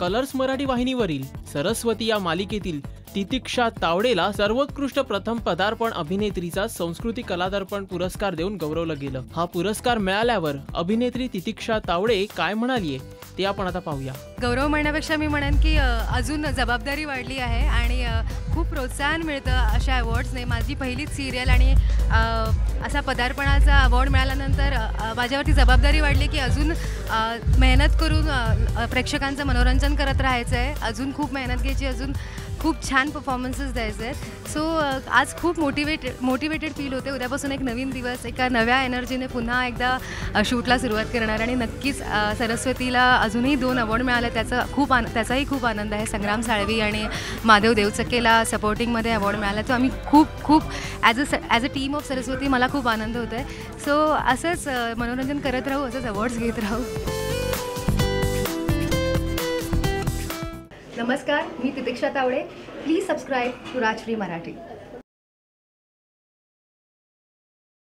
Colours Marathi वाहिनीवरील सरस्वती या मालिकेतील तितिक्षा तावडेला सर्वोत्कृष्ट प्रथम पदार्पण अभिनेत्रीचा संस्कृती कलादर्पण पुरस्कार देऊन गौरवलं गेलं। हा पुरस्कार मिळाल्यावर अभिनेत्री तितिक्षा तावडे काय म्हणालीये ते आपण आता पाहूया। गौरव म्हणण्यापेक्षा मी म्हणेन की अजून जबाबदारी वाढली आहे आणि खूप प्रोत्साहन मिळतं अशा अवॉर्ड्सने। माझी पहिलीच सिरियल आणि असा पदार्पणाचा अवॉर्ड मिळाल्यानंतर माझ्यावरती जबाबदारी वाढली की अजून मेहनत करून प्रेक्षकांचं मनोरंजन करत राहायचं आहे, अजून खूप मेहनत घ्यायची, अजून खूप छान परफॉर्मन्सेस द्यायचे आहेत। सो आज खूप मोटिवेटेड फील होते। उद्यापासून एक नवीन दिवस एका नव्या एनर्जीने पुन्हा एकदा शूटला सुरुवात करणार आणि नक्कीच सरस्वतीला अजूनही 2 अवॉर्ड मिळाले, त्याचाही खूप आनंद आहे। संग्राम साळवी आणि माधव देवचक्केला सपोर्टिंगमध्ये अवॉर्ड मिळाला, तो आम्ही खूप as a team of Saraswati मला खूप आनंद होतो आहे। सो असंच मनोरंजन करत राहू, असंच अवॉर्ड्स घेत राहू। नमस्कार, मी Titiksha Tawde. Please subscribe to Rajshri Marathi.